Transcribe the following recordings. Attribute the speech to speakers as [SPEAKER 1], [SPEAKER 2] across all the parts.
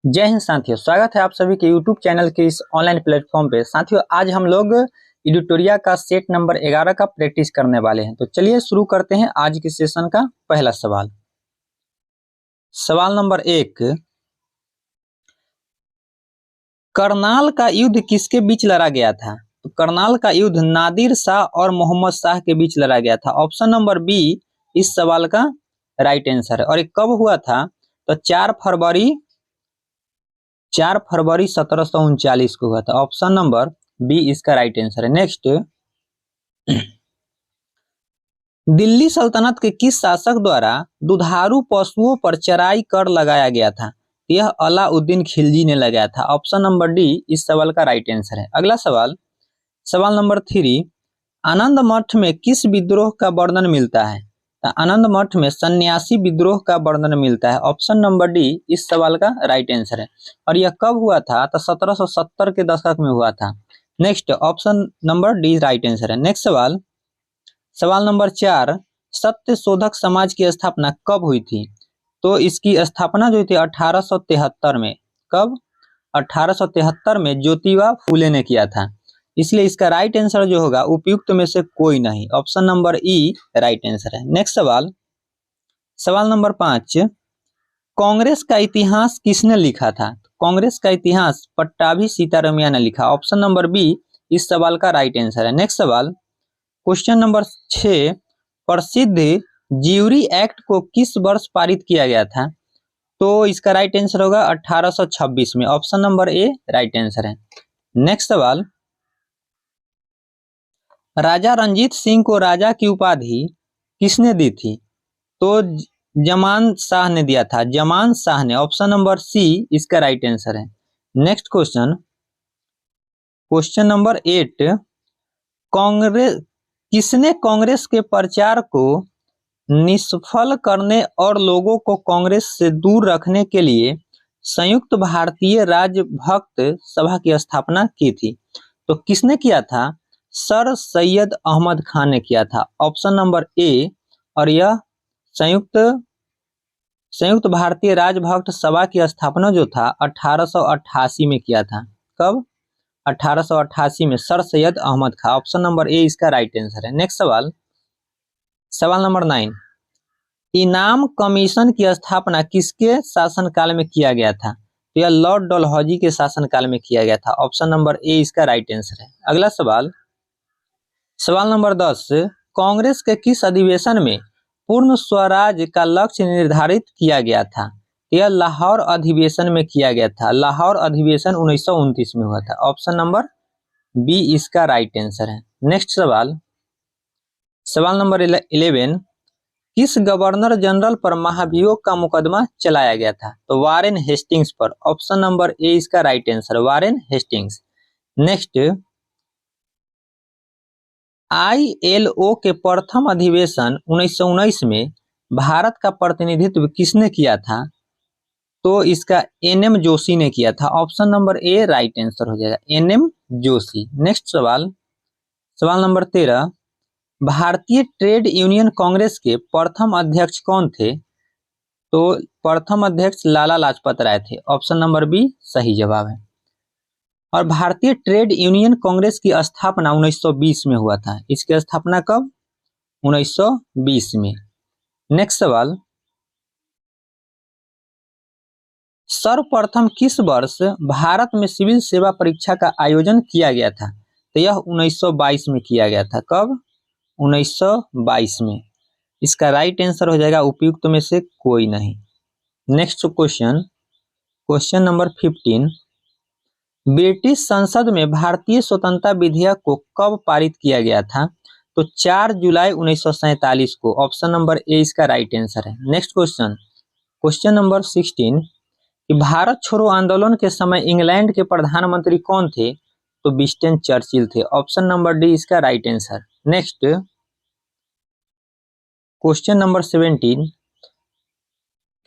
[SPEAKER 1] जय हिंद साथियों, स्वागत है आप सभी के YouTube चैनल के इस ऑनलाइन प्लेटफॉर्म पे। साथियों, आज हम लोग एडिटोरिया का सेट नंबर 11 का प्रैक्टिस करने वाले हैं। तो चलिए शुरू करते हैं आज के सेशन का पहला सवाल। सवाल नंबर 1, करनाल का युद्ध किसके बीच लड़ा गया था? तो करनाल का युद्ध नादिर शाह और मोहम्मद शाह के बीच लड़ा गया था। ऑप्शन नंबर बी इस सवाल का राइट आंसर है। और ये कब हुआ था? तो 4 फरवरी 1739 को हुआ था। ऑप्शन नंबर बी इसका राइट आंसर है। नेक्स्ट, दिल्ली सल्तनत के किस शासक द्वारा दुधारू पशुओं पर चराई कर लगाया गया था? यह अलाउद्दीन खिलजी ने लगाया था। ऑप्शन नंबर डी इस सवाल का राइट आंसर है। अगला सवाल, सवाल नंबर 3, आनंद मठ में किस विद्रोह का वर्णन मिलता है? तो आनंद मठ में सन्यासी विद्रोह का वर्णन मिलता है। ऑप्शन नंबर डी इस सवाल का राइट आंसर है। और यह कब हुआ था? तो 1770 के दशक में हुआ था। Next, option number D right answer है। नेक्स्ट सवाल, सवाल नंबर 4, सत्य शोधक समाज की स्थापना कब हुई थी? तो इसकी स्थापना जो थी 1873 में। कब? 1873 में ज्योतिबा फूले ने किया था। इसलिए इसका राइट आंसर जो होगा उपयुक्त में से कोई नहीं। ऑप्शन नंबर ई राइट आंसर है। नेक्स्ट सवाल, सवाल नंबर 5, कांग्रेस का इतिहास किसने लिखा था? कांग्रेस का इतिहास पट्टाभी सीतारमैया ने लिखा। ऑप्शन नंबर बी इस सवाल का राइट आंसर है। नेक्स्ट सवाल, क्वेश्चन नंबर 6, प्रसिद्ध ज्यूरी एक्ट को किस वर्ष पारित किया गया था? तो इसका राइट आंसर होगा 1826 में। ऑप्शन नंबर ए राइट आंसर है। नेक्स्ट सवाल, राजा रंजीत सिंह को राजा की उपाधि किसने दी थी? तो जमान शाह ने दिया था। जमान शाह ने। ऑप्शन नंबर सी इसका राइट आंसर है। नेक्स्ट क्वेश्चन, क्वेश्चन नंबर 8, किसने कांग्रेस के प्रचार को निष्फल करने और लोगों को कांग्रेस से दूर रखने के लिए संयुक्त भारतीय राजभक्त सभा की स्थापना की थी? तो किसने किया था? सर सैयद अहमद खान ने किया था। ऑप्शन नंबर ए। और यह संयुक्त भारतीय राजभक्त सभा की स्थापना जो था 1888 में किया था। कब? 1888 में sir Syed Ahmad Khan. Option number A इसका राइट आंसर है। नेक्स्ट सवाल, सवाल नंबर 9, इनाम कमीशन की स्थापना किसके शासनकाल में किया गया था? तो यह लॉर्ड डलहौजी के शासनकाल में किया गया था। ऑप्शन नंबर ए इसका राइट आंसर है। अगला सवाल, सवाल नंबर 10, कांग्रेस के किस अधिवेशन में पूर्ण स्वराज का लक्ष्य निर्धारित किया गया था? यह लाहौर अधिवेशन में किया गया था। लाहौर अधिवेशन 1929 में हुआ था। ऑप्शन नंबर बी इसका राइट आंसर है। नेक्स्ट सवाल, सवाल नंबर 11, किस गवर्नर जनरल पर महाभियोग का मुकदमा चलाया गया था? तो वारेन हेस्टिंग्स पर। ऑप्शन नंबर ए इसका right answer, Warren Hastings. Next, ILO के प्रथम अधिवेशन 1919 में भारत का प्रतिनिधित्व किसने किया था? तो इसका NM जोशी ने किया था। ऑप्शन नंबर ए राइट आंसर हो जाएगा, NM जोशी। नेक्स्ट सवाल, सवाल नंबर 13, भारतीय ट्रेड यूनियन कांग्रेस के प्रथम अध्यक्ष कौन थे? तो प्रथम अध्यक्ष लाला लाजपत राय थे। ऑप्शन नंबर बी सही जवाब है। और भारतीय ट्रेड यूनियन कांग्रेस की स्थापना 1920 में हुआ था। इसकी स्थापना कब? 1920 में। नेक्स्ट सवाल, सर्वप्रथम किस वर्ष भारत में सिविल सेवा परीक्षा का आयोजन किया गया था? तो यह 1922 में किया गया था। कब? 1922 में। इसका राइट आंसर हो जाएगा उपयुक्त में से कोई नहीं। Next question, question number 15, British संसद में भारतीय स्वतंत्रता विधेयक को कब पारित किया गया था? तो 4 जुलाई 1947 को। ऑप्शन नंबर ए इसका राइट आंसर है। नेक्स्ट क्वेश्चन, क्वेश्चन नंबर 16, कि भारत छोड़ो आंदोलन के समय इंग्लैंड के प्रधानमंत्री कौन थे? तो विंस्टन चर्चिल थे। ऑप्शन नंबर डी इसका right answer. Next question number 17,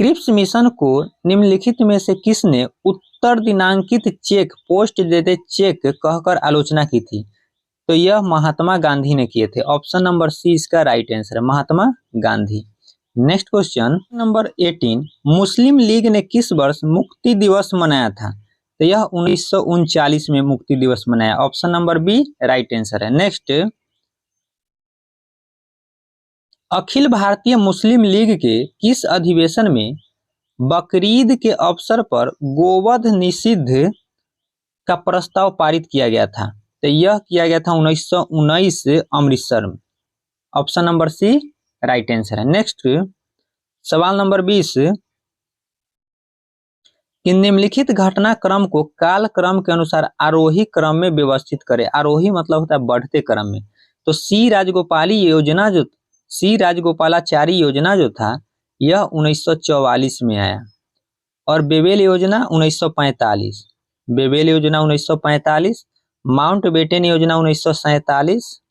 [SPEAKER 1] Cripps mission को निम्नलिखित में से किसने उत्तर दिनांकित चेक पोस्ट देते चेक कहकर आलोचना की थी? तो यह महात्मा गांधी ने किए थे। ऑप्शन नंबर सी इसका राइट आंसर है, Mahatma Gandhi. Next question number 18, मुस्लिम लीग ने किस वर्ष मुक्ति दिवस मनाया था? तो यह 1939 में मुक्ति दिवस मनाया। Option number B right answer है। Next, Akhil Bharatiya Muslim league के किस अधिवेशन में बकरीद के अवसर पर गोवध निषिद्ध का प्रस्ताव पारित किया गया था? तो यह किया गया था 1919 अमृतसर में। Option number C right answer है। नेक्स्ट, सवाल नंबर 20, कि निम्नलिखित घटनाक्रम को काल क्रम के अनुसार आरोही क्रम में व्यवस्थित करें। आरोही मतलब होता है बढ़ते क्रम में। तो सी राजगोपालाचारी योजना जो था यह 1944 में आया, और बेबेल योजना 1945, बेबेल योजना 1945, माउंटबेटन योजना 1947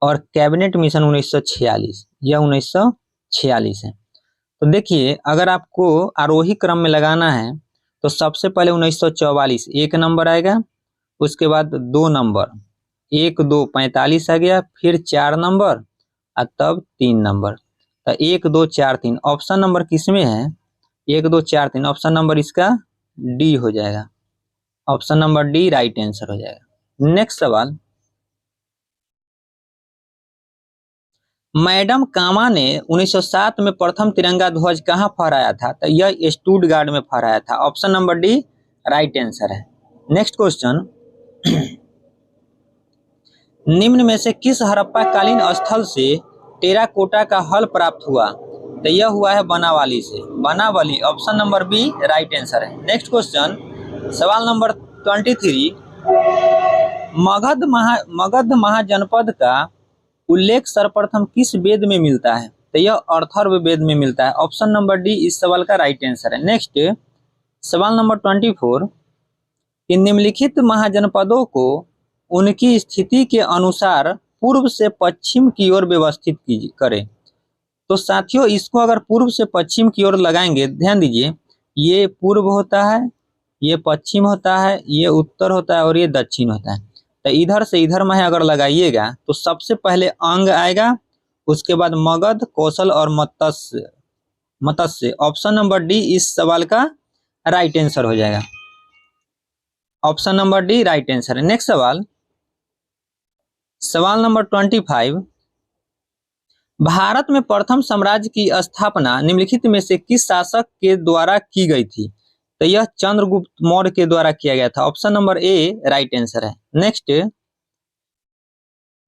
[SPEAKER 1] और कैबिनेट मिशन 1946, यह 1946 है। तो देखिए, अगर आपको आरोही क्रम में लगाना है तो सबसे पहले 1944 एक नंबर आएगा, उसके बाद 2 नंबर, 1 2 45 आ गया, फिर 4 नंबर और तब 3 नंबर। तो 1 2 4 3 ऑप्शन नंबर किस में है? 1 2 4 3 ऑप्शन नंबर इसका डी हो जाएगा। Option number D right answer हो जाएगा। नेक्स्ट सवाल, मैडम कामा ने 1907 में प्रथम तिरंगा ध्वज कहां फहराया था? तो यह स्टुटगार्ट में फहराया था। Option number D right answer है। नेक्स्ट क्वेश्चन, निम्न में से किस हड़प्पा कालीन स्थल से टेराकोटा का हल प्राप्त हुआ? तो यह हुआ है बनावली से, Banawali. Option number B right answer है। नेक्स्ट क्वेश्चन, सवाल नंबर 23, मगध महाजनपद का उल्लेख सर्वप्रथम किस वेद में मिलता है? तो यह अर्थर्व वेद में मिलता है। ऑप्शन नंबर डी इस सवाल का राइट आंसर है। नेक्स्ट, सवाल नंबर 24, कि निम्नलिखित महाजनपदों को उनकी स्थिति के अनुसार पूर्व से पश्चिम की ओर व्यवस्थित करें। तो साथियों, इसको अगर पूर्व से पश्चिम की ओर लगाएंगे, ध्यान दीजिए, ये पूर्व होता है, ये पश्चिम होता है, ये उत्तर होता है और ये दक्षिण होता है। तो इधर से इधर में अगर लगाइएगा तो सबसे पहले अंग आएगा, उसके बाद मगध, कौशल और मत्स्य। ऑप्शन नंबर डी इस सवाल का राइट आंसर हो जाएगा। Option number D right answer है। नेक्स्ट सवाल, सवाल नंबर 25, भारत में प्रथम साम्राज्य की स्थापना निम्नलिखित में से किस शासक के द्वारा की गई थी? तो यह चंद्रगुप्त मौर्य के द्वारा किया गया था। ऑप्शन नंबर ए राइट आंसर है। नेक्स्ट,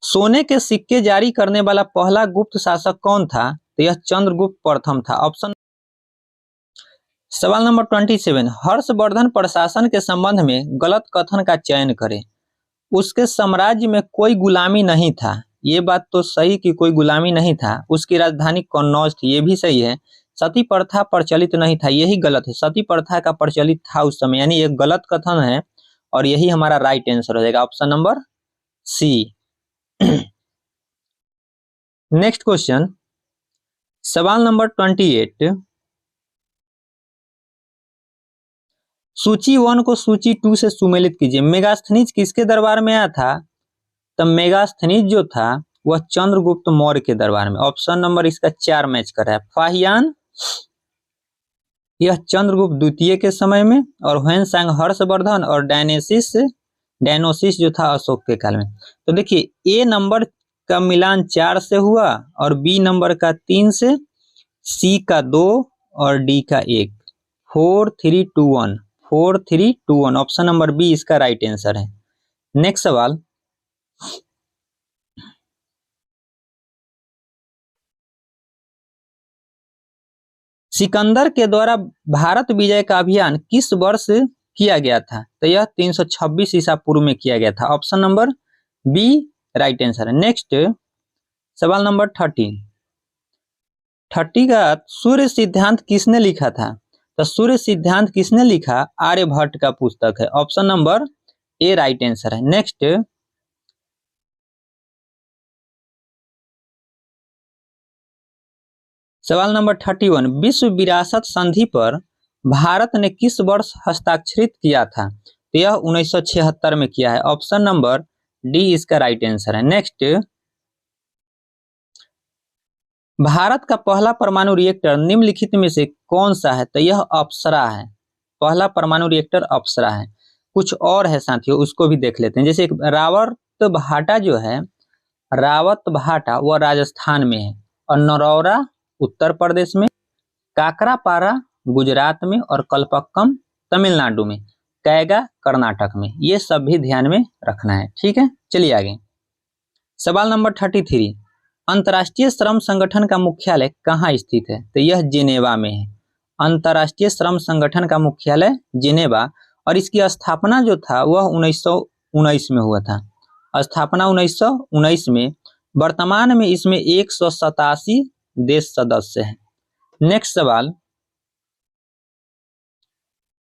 [SPEAKER 1] सोने के सिक्के जारी करने वाला पहला गुप्त शासक कौन था? तो यह चंद्रगुप्त प्रथम था। ऑप्शन सवाल नंबर 27, हर्षवर्धन प्रशासन के संबंध में गलत कथन का चयन करें। उसके साम्राज्य में कोई गुलामी नहीं था, ये बात तो सही कि कोई गुलामी नहीं था। उसकी राजधानी कन्नौज थी, ये भी सही है। सती प्रथा प्रचलित नहीं था, यही गलत है। सती प्रथा का प्रचलित था उस समय, यानी ये गलत कथन है और यही हमारा राइट आंसर हो जाएगा। Option number C. Next question, सवाल नंबर 28, सूची 1 को सूची 2 से सुमेलित कीजिए। मेगास्थनीज किसके दरबार में आया था? तो मेगास्थनीज जो था वह चंद्रगुप्त मौर्य के दरबार में। ऑप्शन नंबर इसका 4 मैच कर रहा है। फाहियान यह चंद्रगुप्त द्वितीय के समय में, और ह्वेनसांग हर्षवर्धन, और डायनोसिस जो था अशोक के काल में। तो देखिए, ए नंबर का मिलान 4 से हुआ और बी नंबर का 3 से, सी का 2 और डी का 1। 4 3 2 1, 4 3 2 1। ऑप्शन नंबर बी इसका राइट आंसर है। नेक्स्ट सवाल, सिकंदर के द्वारा भारत विजय का अभियान किस वर्ष किया गया था? तो यह 326 ईसा पूर्व में किया गया था। Option number B right answer है। नेक्स्ट, सवाल नंबर 30 का सूर्य सिद्धांत किसने लिखा था? तो सूर्य सिद्धांत किसने लिखा? आर्यभट्ट का पुस्तक है। ऑप्शन नंबर ए राइट आंसर है। नेक्स्ट, सवाल नंबर 31, विश्व विरासत संधि पर भारत ने किस वर्ष हस्ताक्षरित किया था? तो यह 1976 में किया है। ऑप्शन नंबर डी इसका राइट आंसर है। नेक्स्ट, भारत का पहला परमाणु रिएक्टर निम्नलिखित में से कौन सा है? तो यह अप्सरा है। पहला परमाणु रिएक्टर अप्सरा है। कुछ और है साथियों, उसको भी देख लेते हैं। जैसे रावत भाटा जो है, रावत भाटा वह राजस्थान में है, और नरौरा उत्तर प्रदेश में, काकरापारा गुजरात में, और कल्पक्कम तमिलनाडु में, कैगा कर्नाटक में। ये सब भी ध्यान में रखना है। ठीक है, चलिए आगे। सवाल नंबर 33, अंतर्राष्ट्रीय श्रम संगठन का मुख्यालय कहाँ स्थित है? तो यह जेनेवा में है। अंतर्राष्ट्रीय श्रम संगठन का मुख्यालय जेनेवा, और इसकी स्थापना जो था वह 1919 में हुआ था। स्थापना 1919 में। वर्तमान में इसमें 187 देश सदस्य हैं। नेक्स्ट सवाल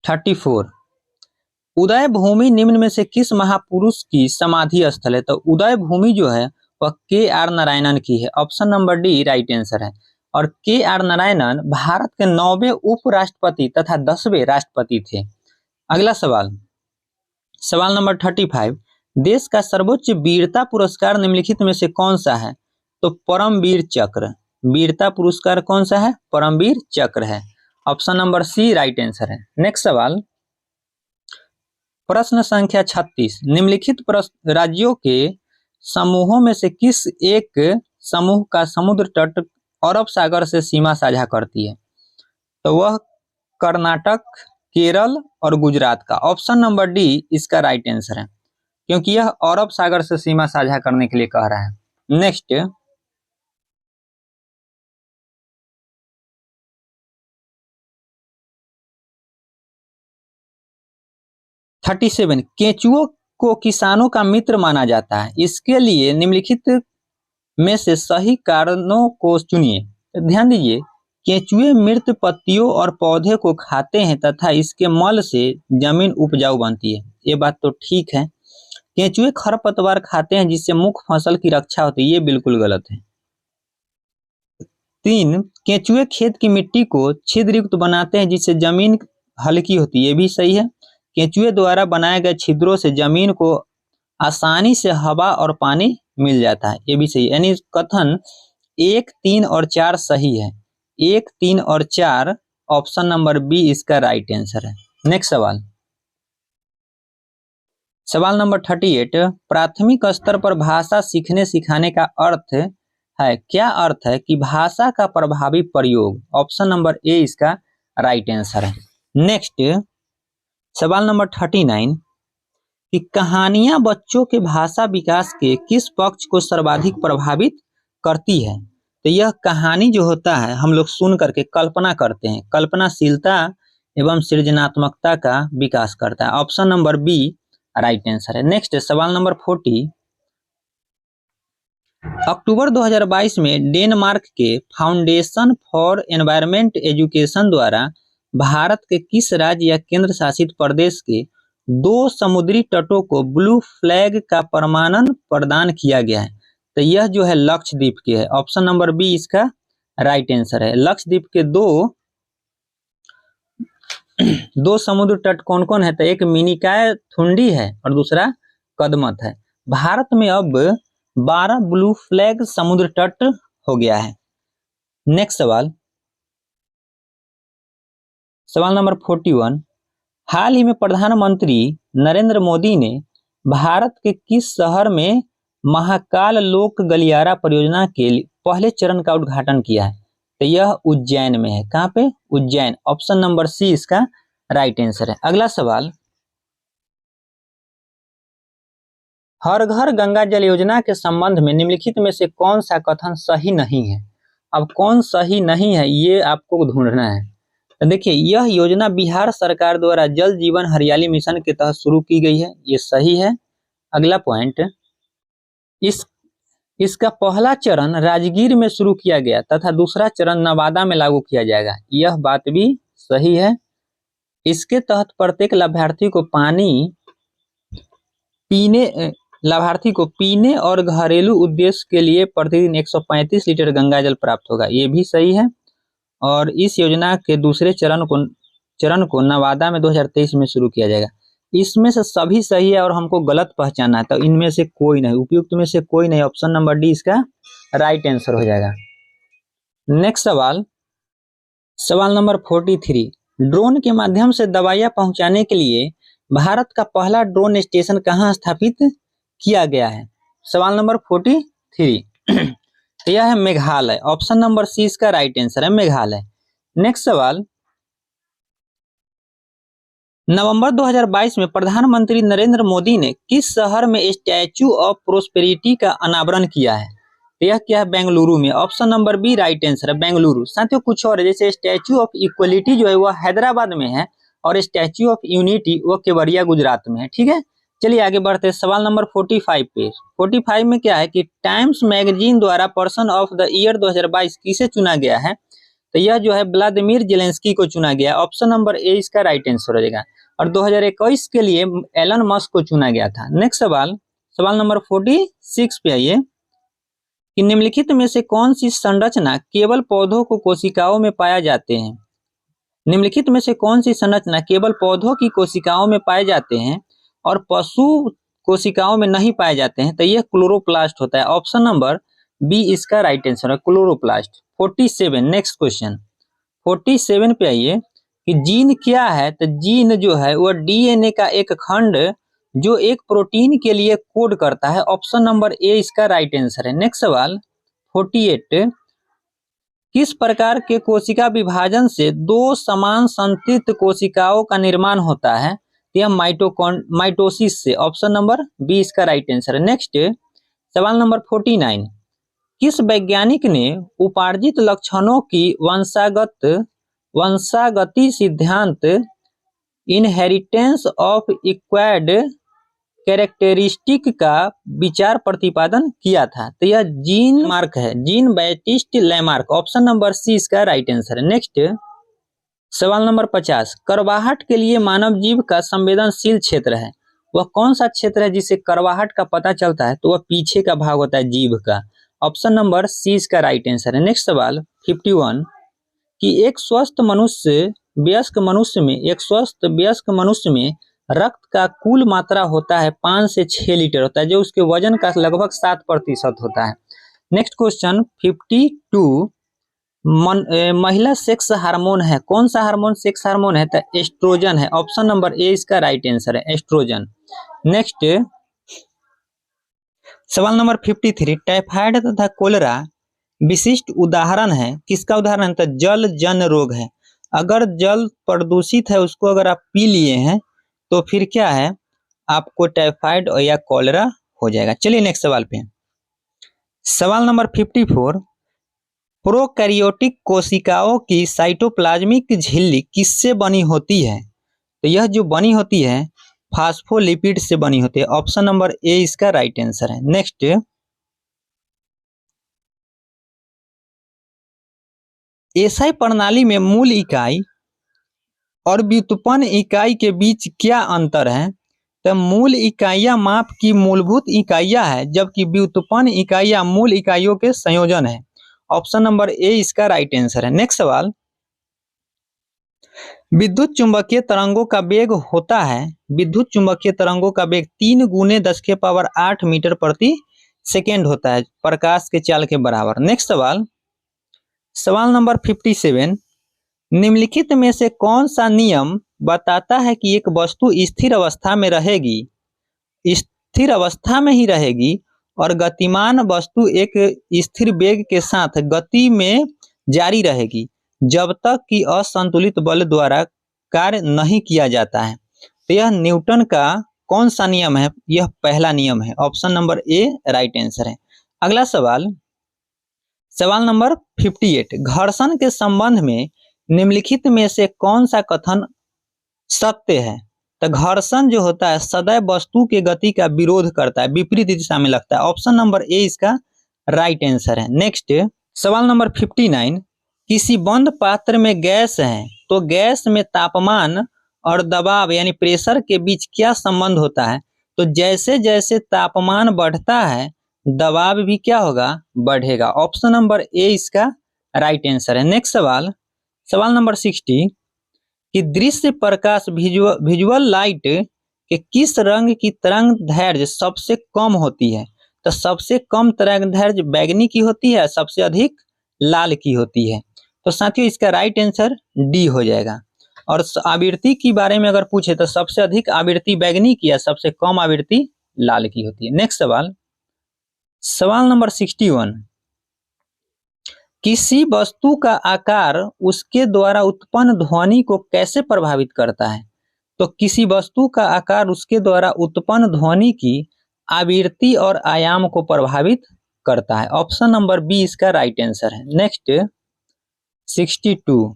[SPEAKER 1] 34, उदय भूमि निम्न में से किस महापुरुष की समाधि स्थल है? तो उदय भूमि जो है वह के.आर. नारायणन की है। Option number D right answer है। और के.आर. नारायणन भारत के 9वें उपराष्ट्रपति तथा 10वें राष्ट्रपति थे। अगला सवाल, सवाल नंबर 35, देश का सर्वोच्च वीरता पुरस्कार निम्नलिखित में से कौन सा है? तो परमवीर चक्र। वीरता पुरस्कार कौन सा है? परमवीर चक्र है। Option number C right answer है। नेक्स्ट सवाल, प्रश्न संख्या 36, निम्नलिखित राज्यों के समूहों में से किस एक समूह का समुद्र तट अरब सागर से सीमा साझा करती है? तो वह कर्नाटक, केरल और गुजरात का। ऑप्शन नंबर डी इसका राइट आंसर है, क्योंकि यह अरब सागर से सीमा साझा करने के लिए कह रहा है। नेक्स्ट 37, केंचुओं को किसानों का मित्र माना जाता है, इसके लिए निम्नलिखित में से सही कारणों को चुनिए। ध्यान दीजिए, केंचुए मृत पत्तियों और पौधे को खाते हैं तथा इसके मल से जमीन उपजाऊ बनती है। ये बात तो ठीक है। केंचुए खरपतवार खाते हैं जिससे मुख्य फसल की रक्षा होती है, ये बिल्कुल गलत है। 3, केंचुए खेत की मिट्टी को छिद्रयुक्त बनाते हैं जिससे जमीन हल्की होती है, ये भी सही है। केंचुए द्वारा बनाए गए छिद्रों से जमीन को आसानी से हवा और पानी मिल जाता है, ये भी सही है। यानी कथन 1, 3 और 4 सही है। 1, 3 और 4 ऑप्शन नंबर बी इसका राइट आंसर है। नेक्स्ट सवाल, सवाल नंबर 38, प्राथमिक स्तर पर भाषा सीखने सिखाने का अर्थ है, क्या अर्थ है कि भाषा का प्रभावी प्रयोग? ऑप्शन नंबर ए इसका राइट आंसर है। नेक्स्ट सवाल नंबर 39, कि कहानियां बच्चों के भाषा विकास के किस पक्ष को सर्वाधिक प्रभावित करती है? तो यह कहानी जो होता है हम लोग सुन करके कल्पना करते हैं, कल्पनाशीलता एवं सृजनात्मकता का विकास करता है। Option number B right answer है। नेक्स्ट सवाल नंबर 40, अक्टूबर 2022 में डेनमार्क के फाउंडेशन फॉर एनवायरमेंट एजुकेशन द्वारा भारत के किस राज्य या केंद्र शासित प्रदेश के 2 समुद्री तटों को ब्लू फ्लैग का प्रमाणन प्रदान किया गया है? तो यह जो है लक्षद्वीप के है। ऑप्शन नंबर बी इसका राइट आंसर है। लक्षद्वीप के दो समुद्र तट कौन कौन है? तो एक मिनिकॉय थुंडी है और दूसरा कदमत है। भारत में अब 12 ब्लू फ्लैग समुद्र तट हो गया है। नेक्स्ट सवाल, सवाल नंबर 41, हाल ही में प्रधानमंत्री नरेंद्र मोदी ने भारत के किस शहर में महाकाल लोक गलियारा परियोजना के पहले चरण का उद्घाटन किया है? तो यह उज्जैन में है। कहाँ पे? उज्जैन। ऑप्शन नंबर सी इसका राइट आंसर है। अगला सवाल, हर घर गंगा जल योजना के संबंध में निम्नलिखित में से कौन सा कथन सही नहीं है? अब कौन सही नहीं है ये आपको ढूंढना है। तो देखिए, यह योजना बिहार सरकार द्वारा जल जीवन हरियाली मिशन के तहत शुरू की गई है, ये सही है। अगला पॉइंट, इसका पहला चरण राजगीर में शुरू किया गया तथा दूसरा चरण नवादा में लागू किया जाएगा, यह बात भी सही है। इसके तहत प्रत्येक लाभार्थी को पीने और घरेलू उद्देश्य के लिए प्रतिदिन 135 लीटर गंगा जल प्राप्त होगा, ये भी सही है। और इस योजना के दूसरे चरण को नवादा में 2023 में शुरू किया जाएगा। इसमें से सभी सही है और हमको गलत पहचाना है, तो इनमें से कोई नहीं, उपयुक्त में से कोई नहीं। ऑप्शन नंबर डी इसका राइट आंसर हो जाएगा। नेक्स्ट सवाल, सवाल नंबर 43, ड्रोन के माध्यम से दवाइयां पहुंचाने के लिए भारत का पहला ड्रोन स्टेशन कहां स्थापित किया गया है? सवाल नंबर 43 तो यह है मेघालय। ऑप्शन नंबर सी इसका राइट आंसर है, मेघालय। नेक्स्ट सवाल, नवंबर 2022 में प्रधानमंत्री नरेंद्र मोदी ने किस शहर में स्टैच्यू ऑफ प्रोस्पेरिटी का अनावरण किया है? तो यह क्या है? बेंगलुरु में। Option number B right answer है, बेंगलुरु। साथियों कुछ और है, जैसे स्टैच्यू ऑफ इक्वलिटी जो है वो हैदराबाद में है और स्टैच्यू ऑफ यूनिटी वो केवड़िया गुजरात में है। ठीक है, चलिए आगे बढ़ते हैं सवाल नंबर 45 पे। 45 में क्या है कि टाइम्स मैगजीन द्वारा पर्सन ऑफ द ईयर 2022 किसे चुना गया है? तो यह जो है व्लादिमीर जेलेंस्की को चुना गया। ऑप्शन नंबर ए इसका राइट आंसर हो जाएगा। और 2021 के लिए एलन मस्क को चुना गया था। नेक्स्ट सवाल, सवाल नंबर 46 पे आइए कि निम्नलिखित में से कौन सी संरचना केवल पौधों को कोशिकाओं में पाया जाते हैं? निम्नलिखित में से कौन सी संरचना केवल पौधों की कोशिकाओं में पाए जाते हैं और पशु कोशिकाओं में नहीं पाए जाते हैं? तो यह क्लोरोप्लास्ट होता है। ऑप्शन नंबर बी इसका राइट आंसर है, क्लोरोप्लास्ट। 47, नेक्स्ट क्वेश्चन 47 पे आइए कि जीन क्या है? तो जीन जो है वह डीएनए का एक खंड जो एक प्रोटीन के लिए कोड करता है। ऑप्शन नंबर ए इसका राइट आंसर है। नेक्स्ट सवाल 48, किस प्रकार के कोशिका विभाजन से दो समान संतृप्त कोशिकाओं का निर्माण होता है? यह माइटोसिस से। ऑप्शन नंबर बी इसका राइट आंसर है। नेक्स्ट सवाल नंबर 49, किस वैज्ञानिक ने उपार्जित लक्षणों की वंशागति सिद्धांत इनहेरिटेंस ऑफ एक्वायर्ड कैरेक्टरिस्टिक का विचार प्रतिपादन किया था? तो यह जीन मार्क है, Jean Baptiste Lamarck. Option number C इसका राइट आंसर है। नेक्स्ट सवाल नंबर 50, करवाहट के लिए मानव जीव का संवेदनशील क्षेत्र है, वह कौन सा क्षेत्र है जिसे करवाहट का पता चलता है? तो वह पीछे का भाग होता है जीभ का। ऑप्शन नंबर सी इसका राइट आंसर है। नेक्स्ट सवाल 51, कि एक स्वस्थ वयस्क मनुष्य में रक्त का कुल मात्रा होता है 5 से 6 लीटर होता है, जो उसके वजन का लगभग 7% होता है। नेक्स्ट क्वेश्चन 52, महिला सेक्स हार्मोन है, कौन सा हार्मोन सेक्स हार्मोन है? तो एस्ट्रोजन है। ऑप्शन नंबर ए इसका राइट आंसर है, एस्ट्रोजन। नेक्स्ट सवाल नंबर 53, टाइफाइड तथा कोलेरा विशिष्ट उदाहरण है, किसका उदाहरण है? तो जल जन रोग है। अगर जल प्रदूषित है उसको अगर आप पी लिए हैं तो फिर क्या है, आपको टाइफाइड या कोलेरा हो जाएगा। चलिए नेक्स्ट सवाल पे, सवाल नंबर 54, प्रोकैरियोटिक कोशिकाओं की साइटोप्लाज्मिक झिल्ली किससे बनी होती है? तो यह जो बनी होती है फास्फोलिपिड से बनी होती है। ऑप्शन नंबर ए इसका राइट आंसर है। नेक्स्ट एसआई प्रणाली में मूल इकाई और व्युत्पन्न इकाई के बीच क्या अंतर है? तो मूल इकाइयां माप की मूलभूत इकाइयां है, जबकि व्युत्पन्न इकाइयां मूल इकाइयों के संयोजन है। ऑप्शन नंबर ए इसका राइट आंसर है। नेक्स्ट सवाल, विद्युत चुंबकीय तरंगों का वेग होता है, विद्युत चुंबकीय तरंगों का वेग 3 × 10⁸ मीटर प्रति सेकेंड होता है, प्रकाश के चाल के बराबर। नेक्स्ट सवाल, सवाल नंबर 57, निम्नलिखित में से कौन सा नियम बताता है कि एक वस्तु स्थिर अवस्था में रहेगी, स्थिर अवस्था में ही रहेगी और गतिमान वस्तु एक स्थिर वेग के साथ गति में जारी रहेगी जब तक कि असंतुलित बल द्वारा कार्य नहीं किया जाता है? तो यह न्यूटन का कौन सा नियम है? यह पहला नियम है। ऑप्शन नंबर ए राइट आंसर है। अगला सवाल, सवाल नंबर 58, घर्षण के संबंध में निम्नलिखित में से कौन सा कथन सत्य है? तो घर्षण जो होता है सदैव वस्तु के गति का विरोध करता है, विपरीत दिशा में लगता है। ऑप्शन नंबर ए इसका राइट आंसर है। नेक्स्ट सवाल नंबर 59, किसी बंद पात्र में गैस है तो गैस में तापमान और दबाव यानी प्रेशर के बीच क्या संबंध होता है? तो जैसे जैसे तापमान बढ़ता है दबाव भी क्या होगा, बढ़ेगा। ऑप्शन नंबर ए इसका राइट आंसर है। नेक्स्ट सवाल, सवाल नंबर 60, कि दृश्य प्रकाश विजुअल लाइट के किस रंग की तरंग दैर्घ्य सबसे कम होती है? तो सबसे कम तरंग दैर्घ्य बैंगनी की होती है, सबसे अधिक लाल की होती है। तो साथियों इसका राइट आंसर डी हो जाएगा। और आवृत्ति के बारे में अगर पूछे तो सबसे अधिक आवृत्ति बैंगनी की या सबसे कम आवृत्ति लाल की होती है। नेक्स्ट सवाल, सवाल नंबर 61, किसी वस्तु का आकार उसके द्वारा उत्पन्न ध्वनि को कैसे प्रभावित करता है? तो किसी वस्तु का आकार उसके द्वारा उत्पन्न ध्वनि की आवृत्ति और आयाम को प्रभावित करता है। ऑप्शन नंबर बी इसका राइट आंसर है। नेक्स्ट 62,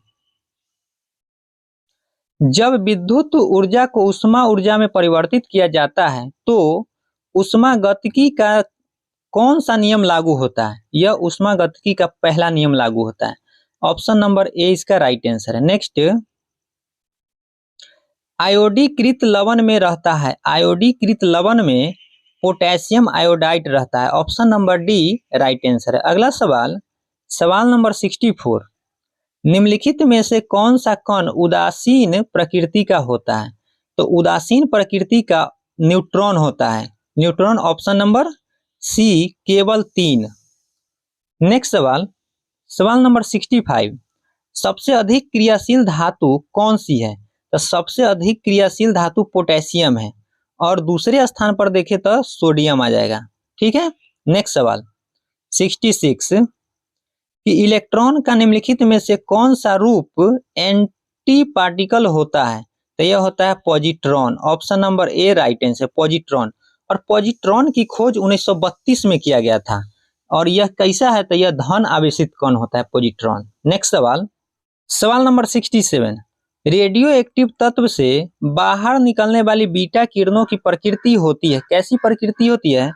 [SPEAKER 1] जब विद्युत ऊर्जा को ऊष्मा ऊर्जा में परिवर्तित किया जाता है तो ऊष्मागतिकी का कौन सा नियम लागू होता है? यह ऊष्मागतिकी का पहला नियम लागू होता है। ऑप्शन नंबर ए इसका राइट आंसर है। नेक्स्ट, आयोडीकृत लवण में रहता है, आयोडीकृत लवण में पोटेशियम आयोडाइड रहता है। Option number D right answer है। अगला सवाल, सवाल नंबर 64, निम्नलिखित में से कौन सा कण उदासीन प्रकृति का होता है? तो उदासीन प्रकृति का न्यूट्रॉन होता है, न्यूट्रॉन। ऑप्शन नंबर सी केवल 3। नेक्स्ट सवाल, सवाल नंबर 65, सबसे अधिक क्रियाशील धातु कौन सी है? तो सबसे अधिक क्रियाशील धातु पोटेशियम है और दूसरे स्थान पर देखें तो सोडियम आ जाएगा। ठीक है। नेक्स्ट सवाल 66, कि इलेक्ट्रॉन का निम्नलिखित में से कौन सा रूप एंटी पार्टिकल होता है? तो यह होता है पॉजिट्रॉन। ऑप्शन नंबर ए राइट आंसर, पॉजिट्रॉन। और पॉजिट्रॉन की खोज 1932 में किया गया था और यह कैसा है? तो यह धन आवेशित कण होता है पॉजिट्रॉन। नेक्स्ट सवाल, सवाल नंबर 67, रेडियो एक्टिव तत्व से बाहर निकलने वाली बीटा किरणों की प्रकृति होती है, कैसी प्रकृति होती है?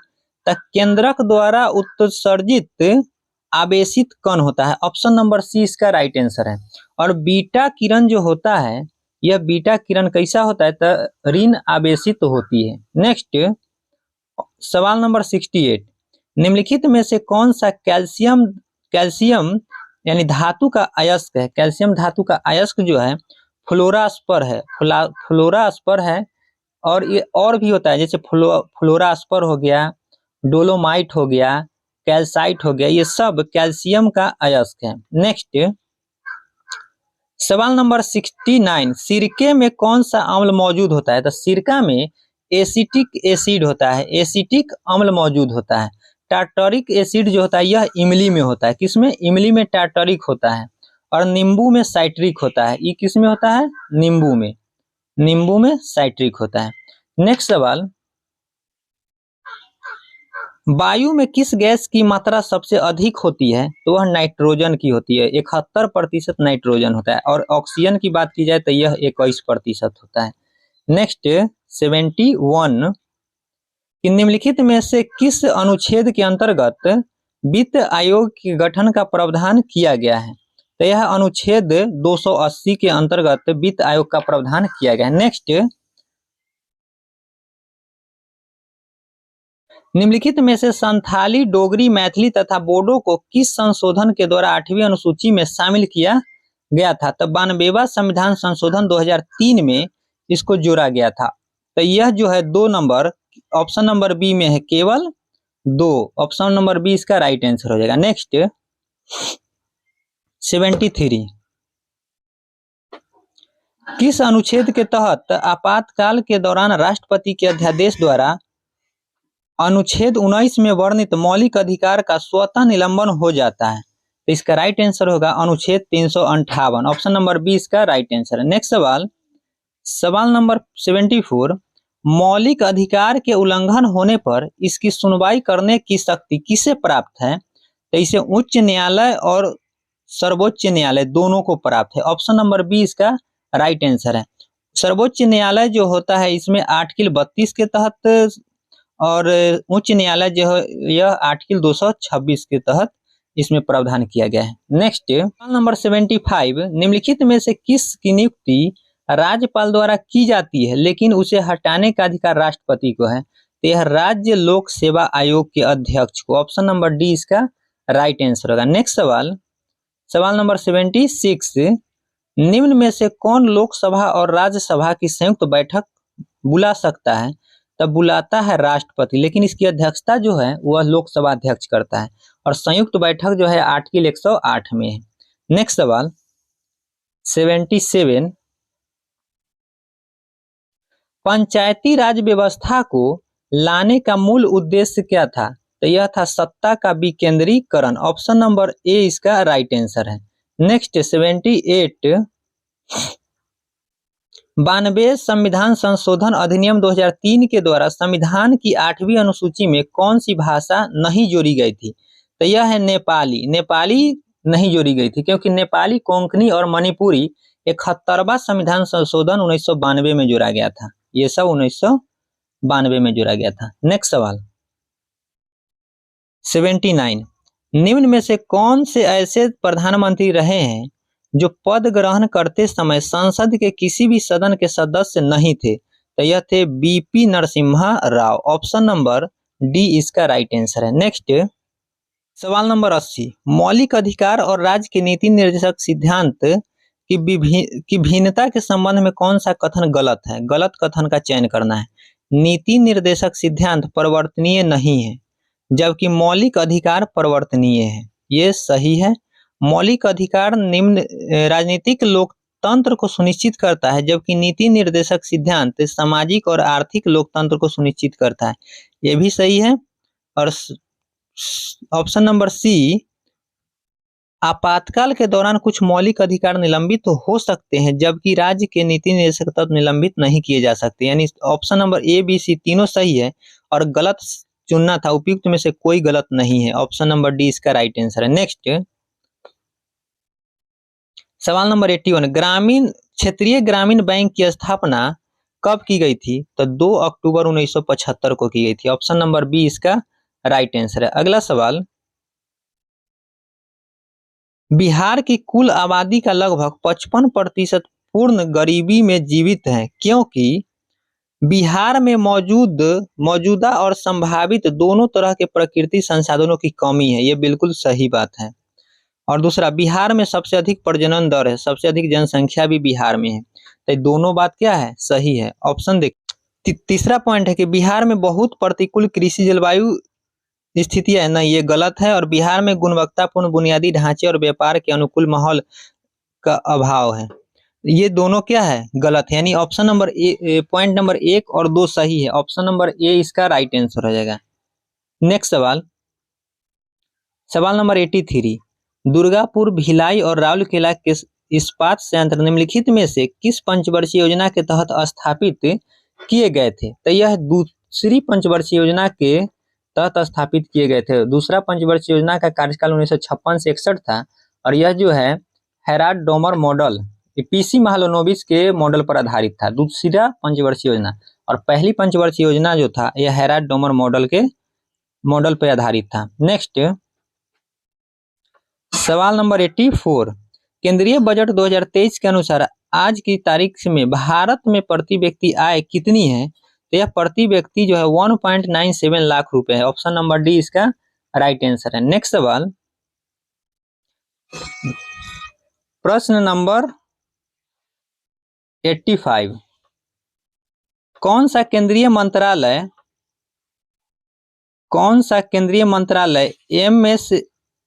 [SPEAKER 1] तो केंद्रक द्वारा उत्सर्जित आवेशित कण होता है। ऑप्शन नंबर सी इसका राइट आंसर है। और बीटा किरण जो होता है, यह बीटा किरण कैसा होता है? तो ऋण आवेशित होती है। नेक्स्ट सवाल नंबर 68, निम्नलिखित में से कौन सा कैल्शियम यानी धातु का अयस्क है? कैल्शियम धातु का अयस्क जो है फ्लोरास्पर है, फ्लोरास्पर है। और ये और भी होता है, जैसे फ्लोरास्पर हो गया, डोलोमाइट हो गया, कैल्साइट हो गया, ये सब कैल्शियम का अयस्क है। नेक्स्ट सवाल नंबर 69, सिरके में कौन सा अम्ल मौजूद होता है? तो सिरका में एसिटिक एसिड होता है, एसिटिक अम्ल मौजूद होता है। टार्टरिक एसिड जो होता है यह इमली में होता है, किसमें? इमली में टार्टरिक होता है। और नींबू में साइट्रिक होता है, ये किसमें होता है? नींबू में, नींबू में साइट्रिक होता है। नेक्स्ट सवाल, वायु में किस गैस की मात्रा सबसे अधिक होती है? तो वह नाइट्रोजन की होती है, 71% नाइट्रोजन होता है। और ऑक्सीजन की बात की जाए तो यह 21% होता है। नेक्स्ट 71, कि निम्नलिखित में से किस अनुच्छेद के अंतर्गत वित्त आयोग के गठन का प्रावधान किया गया है? तो यह अनुच्छेद 280 के अंतर्गत वित्त आयोग का प्रावधान किया गया है। नेक्स्ट, निम्नलिखित में से संथाली, डोगरी, मैथिली तथा बोडो को किस संशोधन के द्वारा 8वीं अनुसूची में शामिल किया गया था? तो 92वां संविधान संशोधन 2003 में इसको जोड़ा गया था। तो यह जो है 2 नंबर, ऑप्शन नंबर बी में है, केवल 2। ऑप्शन नंबर बी इसका राइट आंसर हो जाएगा। नेक्स्ट 73, किस अनुच्छेद के तहत आपातकाल के दौरान राष्ट्रपति के अध्यादेश द्वारा अनुच्छेद 19 में वर्णित मौलिक अधिकार का स्वतः निलंबन हो जाता है? तो इसका राइट आंसर होगा अनुच्छेद 358। ऑप्शन नंबर बी इसका राइट आंसर है। नेक्स्ट सवाल, सवाल नंबर 74, मौलिक अधिकार के उल्लंघन होने पर इसकी सुनवाई करने की शक्ति किसे प्राप्त है? तो इसे उच्च न्यायालय और सर्वोच्च न्यायालय दोनों को प्राप्त है। ऑप्शन नंबर बी इसका राइट आंसर है। सर्वोच्च न्यायालय जो होता है इसमें आर्टिकल 32 के तहत और उच्च न्यायालय जो है यह आर्टिकल 226 के तहत इसमें प्रावधान किया गया है। नेक्स्ट नंबर 75, निम्नलिखित में से किस की नियुक्ति राज्यपाल द्वारा की जाती है लेकिन उसे हटाने का अधिकार राष्ट्रपति को है? तो यह राज्य लोक सेवा आयोग के अध्यक्ष को। ऑप्शन नंबर डी इसका राइट आंसर होगा। नेक्स्ट सवाल, सवाल नंबर 76, निम्न में से कौन लोकसभा और राज्यसभा की संयुक्त बैठक बुला सकता है? तब बुलाता है राष्ट्रपति, लेकिन इसकी अध्यक्षता जो है वह लोकसभा अध्यक्ष करता है। और संयुक्त बैठक जो है आर्टिकल 108 में है। नेक्स्ट सवाल 77, पंचायती राज व्यवस्था को लाने का मूल उद्देश्य क्या था? तो यह था सत्ता का विकेंद्रीकरण। ऑप्शन नंबर ए इसका राइट आंसर है। नेक्स्ट 78, 92 संविधान संशोधन अधिनियम 2003 के द्वारा संविधान की 8वीं अनुसूची में कौन सी भाषा नहीं जोड़ी गई थी? तो यह है नेपाली। नेपाली नहीं जोड़ी गई थी क्योंकि नेपाली, कोंकणी और मणिपुरी 71वां संविधान संशोधन 1992 में जोड़ा गया था। ये सब 1992 में जोड़ा गया था। नेक्स्ट सवाल 79, निम्न में से कौन से ऐसे प्रधानमंत्री रहे हैं जो पद ग्रहण करते समय संसद के किसी भी सदन के सदस्य नहीं थे? तो यह थे BP Narasimha Rao. Option number D इसका राइट आंसर है। नेक्स्ट सवाल नंबर 80, मौलिक अधिकार और राज्य के नीति निर्देशक सिद्धांत की भिन्नता के संबंध में कौन सा कथन गलत है? गलत कथन का चयन करना है। नीति निर्देशक सिद्धांत परिवर्तनीय नहीं है जबकि मौलिक अधिकार परिवर्तनीय है। ये सही है। मौलिक अधिकार निम्न राजनीतिक लोकतंत्र को सुनिश्चित करता है जबकि नीति निर्देशक सिद्धांत सामाजिक और आर्थिक लोकतंत्र को सुनिश्चित करता है। ये भी सही है। और ऑप्शन नंबर सी, आपातकाल के दौरान कुछ मौलिक अधिकार निलंबित तो हो सकते हैं जबकि राज्य के नीति निर्देशक तत्व निलंबित नहीं किए जा सकते। यानी ऑप्शन नंबर ए, बी, सी तीनों सही है और गलत चुनना था। उपयुक्त में से कोई गलत नहीं है। ऑप्शन नंबर डी इसका राइट आंसर है। नेक्स्ट सवाल नंबर 81, क्षेत्रीय ग्रामीण बैंक की स्थापना कब की गई थी? तो 2 अक्टूबर 1975 को की गई थी। ऑप्शन नंबर बी इसका राइट आंसर है। अगला सवाल, बिहार की कुल आबादी का लगभग 55% पूर्ण गरीबी में जीवित है क्योंकि बिहार में मौजूदा और संभावित दोनों तरह के प्राकृतिक संसाधनों की कमी है। ये बिल्कुल सही बात है। और दूसरा, बिहार में सबसे अधिक प्रजनन दर है, सबसे अधिक जनसंख्या भी बिहार में है। तो दोनों बात क्या है? सही है। ऑप्शन देख। तीसरा पॉइंट है कि बिहार में बहुत प्रतिकूल कृषि जलवायु स्थितियां है, नहीं ये गलत है। और बिहार में गुणवत्तापूर्ण बुनियादी ढांचे और व्यापार के अनुकूल माहौल का अभाव है। ये दोनों क्या है? गलत है। यानी ऑप्शन नंबर ए, पॉइंट नंबर 1 और 2 सही है। ऑप्शन नंबर ए इसका राइट आंसर हो जाएगा। नेक्स्ट सवाल नंबर 83, दुर्गापुर, भिलाई और राउरकेला के इस्पात संयंत्र निम्नलिखित में से किस पंचवर्षीय योजना के तहत स्थापित किए गए थे? तो यह दूसरी पंचवर्षीय योजना के तहत स्थापित किए गए थे। दूसरा पंचवर्षीय योजना का कार्यकाल 1956 से 61 था और यह जो है Herald Domar model, PC Mahalanobis के मॉडल पर आधारित था। दूसरा पंचवर्षीय योजना और पहली पंचवर्षीय योजना जो था यह हेराल्ड डोमर मॉडल के मॉडल पर आधारित था। नेक्स्ट सवाल नंबर 84, केंद्रीय बजट 2023 के अनुसार आज की तारीख में भारत में प्रति व्यक्ति आय कितनी है? तो यह प्रति व्यक्ति जो है 1.97 लाख रुपए है। ऑप्शन नंबर डी इसका राइट आंसर है। नेक्स्ट सवाल, प्रश्न नंबर 85, कौन सा केंद्रीय मंत्रालय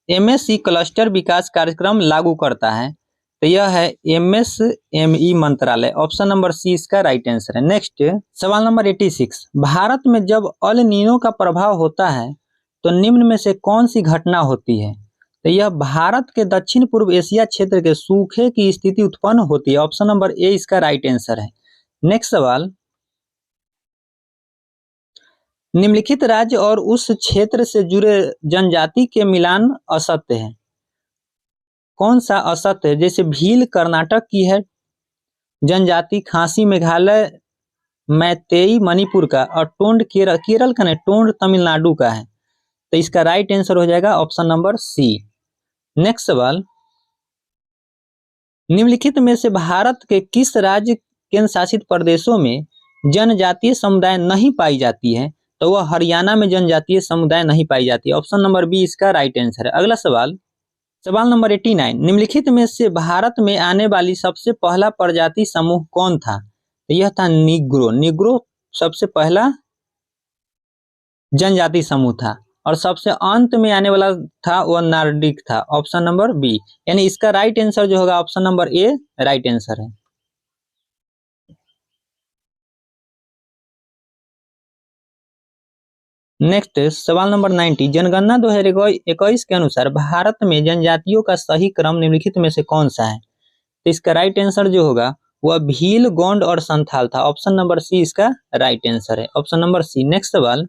[SPEAKER 1] एमएसई क्लस्टर विकास कार्यक्रम लागू करता है? तो यह है एमएसएमई मंत्रालय। ऑप्शन नंबर सी इसका राइट आंसर है। नेक्स्ट सवाल नंबर 86, भारत में जब अल नीनो का प्रभाव होता है तो निम्न में से कौन सी घटना होती है? तो यह भारत के दक्षिण पूर्व एशिया क्षेत्र के सूखे की स्थिति उत्पन्न होती है। ऑप्शन नंबर ए इसका राइट आंसर है। नेक्स्ट सवाल, निम्नलिखित राज्य और उस क्षेत्र से जुड़े जनजाति के मिलान असत्य है। कौन सा असत्य है? जैसे भील कर्नाटक की है जनजाति, खासी मेघालय, मैतेई मणिपुर का और टोंड केरल का नहीं, टोंड तमिलनाडु का है। तो इसका राइट आंसर हो जाएगा ऑप्शन नंबर सी। नेक्स्ट सवाल, निम्नलिखित में से भारत के किस राज्य केंद्र शासित प्रदेशों में जनजातीय समुदाय नहीं पाई जाती है? तो वह हरियाणा में जनजातीय समुदाय नहीं पाई जाती है। ऑप्शन नंबर बी इसका राइट आंसर है। अगला सवाल नंबर 89, निम्नलिखित में से भारत में आने वाली सबसे पहला प्रजाति समूह कौन था? तो यह था निग्रो। निग्रो सबसे पहला जनजाति समूह था। और सबसे अंत में आने वाला था वो नार्डिक था, ऑप्शन नंबर बी। यानी इसका राइट आंसर जो होगा ऑप्शन नंबर ए राइट आंसर है। नेक्स्ट सवाल नंबर 90, जनगणना 2021 के अनुसार भारत में जनजातियों का सही क्रम निम्नलिखित में से कौन सा है? तो इसका राइट आंसर जो होगा वह भील, गोंड और संथाल था। ऑप्शन नंबर सी इसका राइट आंसर है, ऑप्शन नंबर सी। नेक्स्ट सवाल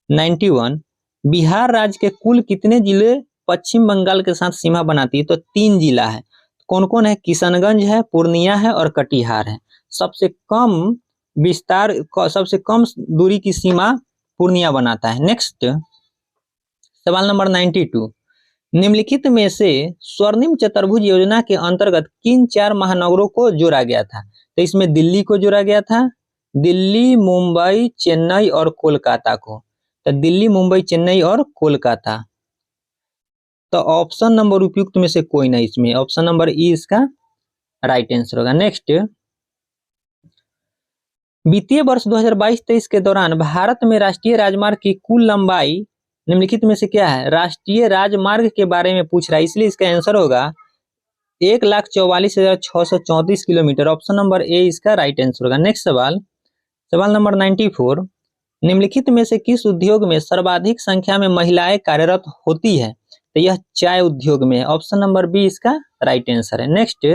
[SPEAKER 1] 91, बिहार राज्य के कुल कितने जिले पश्चिम बंगाल के साथ सीमा बनाती है? तो 3 जिला है। कौन कौन है? किशनगंज है, पूर्णिया है और कटिहार है। सबसे कम विस्तार, सबसे कम दूरी की सीमा पूर्णिया बनाता है। नेक्स्ट सवाल नंबर 92, निम्नलिखित में से स्वर्णिम चतुर्भुज योजना के अंतर्गत किन 4 महानगरों को जोड़ा गया था? तो इसमें दिल्ली को जोड़ा गया था, दिल्ली, मुंबई, चेन्नई और कोलकाता को। तो दिल्ली, मुंबई, चेन्नई और कोलकाता। तो ऑप्शन नंबर उपयुक्त में से कोई नहीं, इसमें ऑप्शन नंबर ई इसका राइट आंसर होगा। नेक्स्ट, वित्तीय वर्ष 2022-23 के दौरान भारत में राष्ट्रीय राजमार्ग की कुल लंबाई निम्नलिखित में से क्या है? राष्ट्रीय राजमार्ग के बारे में पूछ रहा है, इसलिए इसका आंसर होगा 1,44,634 किलोमीटर। ऑप्शन नंबर ए इसका राइट आंसर होगा। नेक्स्ट सवाल, सवाल नंबर 94, निम्नलिखित में से किस उद्योग में सर्वाधिक संख्या में महिलाएं कार्यरत होती है? तो यह चाय उद्योग में है। ऑप्शन नंबर बी इसका राइट आंसर है। नेक्स्ट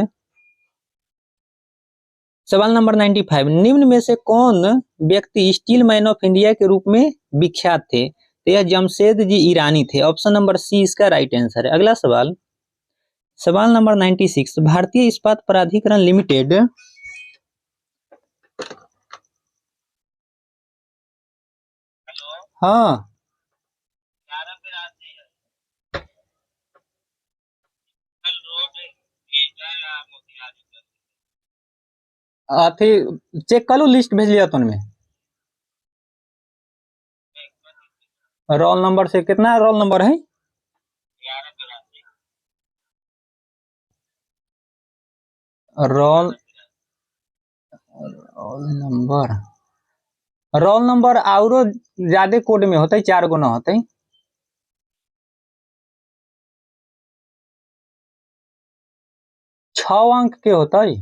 [SPEAKER 1] सवाल नंबर 95, निम्न में से कौन व्यक्ति स्टील मैन ऑफ इंडिया के रूप में विख्यात थे? तो यह जमशेद जी ईरानी थे। ऑप्शन नंबर सी इसका राइट आंसर है। अगला सवाल, सवाल नंबर 96, भारतीय इस्पात प्राधिकरण लिमिटेड हाँ अथी चेक कर लो, लिस्ट भेज लिया तुमने। रोल नंबर से कितना रोल नंबर है? Roll roll number, roll number और ज्यादा कोड में होते 4 गो न होते। 6 अंक के होते।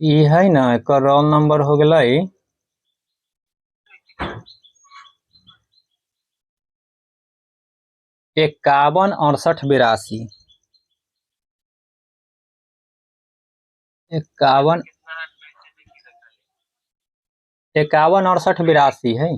[SPEAKER 1] ये है ना, एकर रोल नंबर हो गई 51 68 82। 51 68 82 है।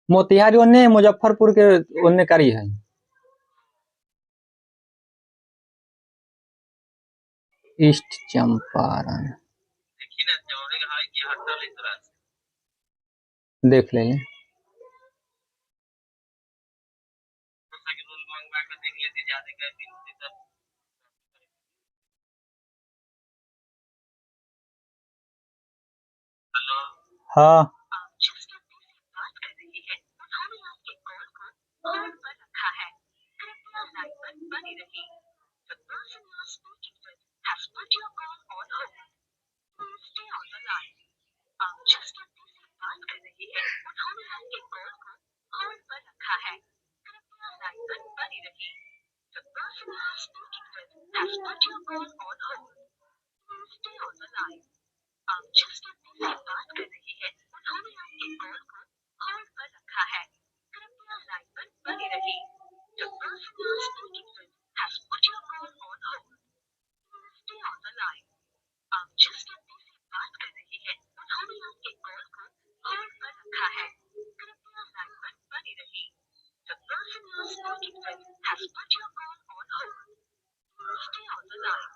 [SPEAKER 1] मोतिहारी ओन्ने, मुजफ्फरपुर के ओन्ने करी है। ईस्ट चंपारण देख ले। हाँ है, उन्होंने आपके कॉल को होल्ड पर रखा है। कृपया लाइन पर बनी रहिए। The person you are speaking with has put your call on hold. Please stay on the line. आप जिस व्यक्ति से बात कर रही है, उन्होंने आपके कॉल को होल्ड पर रखा है। कृपया लाइन पर बनी रहिए। The person you are speaking with has put your call on hold. Please stay on the line. आप जिस व्यक्ति से बात कर रही है, उन्होंने आपके कॉल को होल्ड पर रखा है। कृपया लाइन पर बनी रहिए। The person you are speaking with has put your call on hold. Please stay on the line.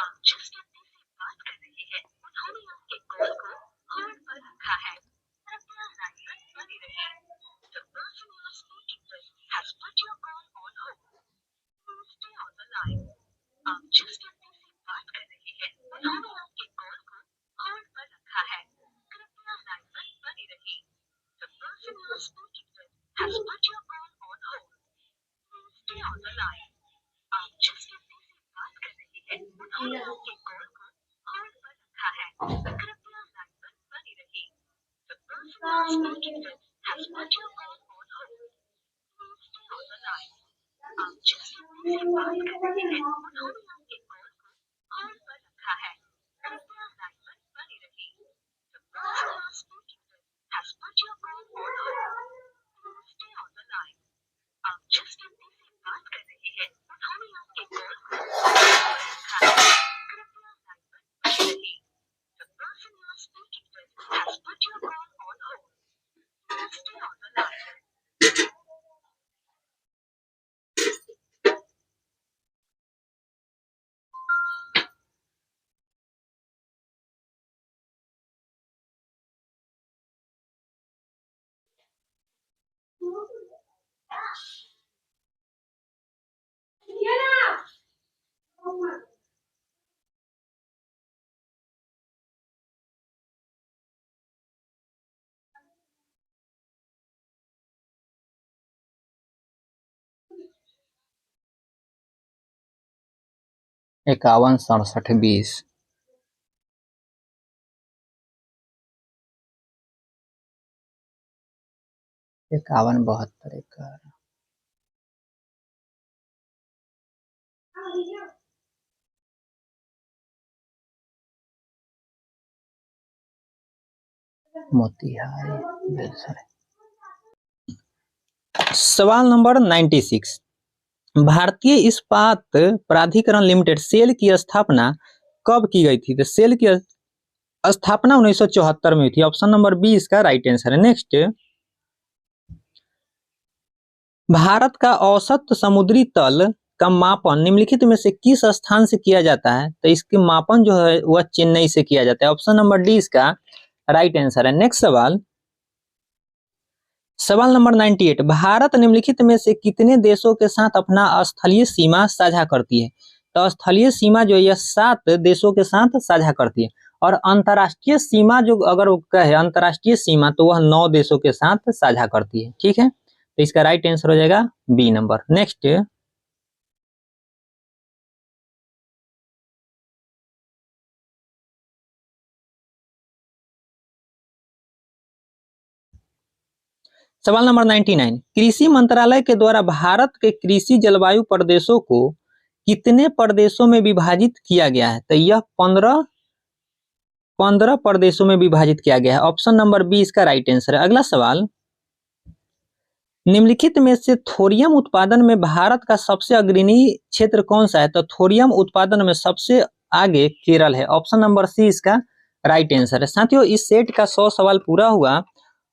[SPEAKER 1] आप जिस व्यक्ति से बात कर रही है, उन्होंने आपके कॉल को होल्ड पर रखा है। कृपया लाइन पर बनी रहिए। The person you are speaking with has put your call on hold. Please stay on the line. आप जिस व्यक्ति से बात कर रही है, उन्होंने आपके कॉल को होल्ड पर रखा है। कृपया लाइन पर बनी रहिए। The person you are speaking with has put your call on hold. Please stay on the line. आप जिस व्यक्ति से बात कर रही है, उन्होंने आपके कॉल को होल्ड पर रखा है। कृपया लाइन पर बनी रहिए। The person you are speaking with has put your call on hold. Please stay on the line. आप जिस व्यक्ति से बात कर रही है, उन्होंने आपके कॉल को होल्ड पर रखा है। कृपया लाइन पर बनी रहिए। The person you are speaking with has put your call on hold. Please stay on the line. आप जिस व्यक्ति से बात कर रही है, उन्होंने आपके कॉल को होल्ड पर रखा है। कृपया लाइन पर बनी रहिए। The person you are speaking with has put your call on hold. Please stay on the line. इक्यावन 67 20 51 72 11 मोतिहारी बेलसर। सवाल नंबर 96। भारतीय इस्पात प्राधिकरण लिमिटेड सेल की स्थापना कब की गई थी? तो सेल की स्थापना 1974 में हुई थी। ऑप्शन नंबर बी इसका राइट आंसर है। नेक्स्ट, भारत का औसत समुद्री तल का मापन निम्नलिखित में से किस स्थान से किया जाता है? तो इसके मापन जो है वह चेन्नई से किया जाता है। ऑप्शन नंबर डी इसका राइट आंसर है। नेक्स्ट सवाल, सवाल नंबर 98। भारत निम्नलिखित में से कितने देशों के साथ अपना स्थलीय सीमा साझा करती है? तो स्थलीय सीमा जो यह 7 देशों के साथ साझा करती है, और अंतरराष्ट्रीय सीमा जो अगर वो कहे अंतरराष्ट्रीय सीमा तो वह 9 देशों के साथ साझा करती है। ठीक है, तो इसका राइट आंसर हो जाएगा बी नंबर। नेक्स्ट, सवाल नंबर 99। कृषि मंत्रालय के द्वारा भारत के कृषि जलवायु प्रदेशों को कितने प्रदेशों में विभाजित किया गया है? तो यह 15 प्रदेशों में विभाजित किया गया है। ऑप्शन नंबर बी इसका राइट आंसर है। अगला सवाल, निम्नलिखित में से थोरियम उत्पादन में भारत का सबसे अग्रणी क्षेत्र कौन सा है? तो थोरियम उत्पादन में सबसे आगे केरल है। ऑप्शन नंबर सी इसका राइट आंसर है। साथियों, इस सेट का 100 सवाल पूरा हुआ,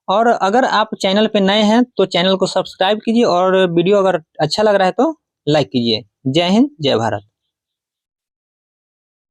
[SPEAKER 1] और अगर आप चैनल पे नए हैं तो चैनल को सब्सक्राइब कीजिए, और वीडियो अगर अच्छा लग रहा है तो लाइक कीजिए। जय हिंद, जय भारत।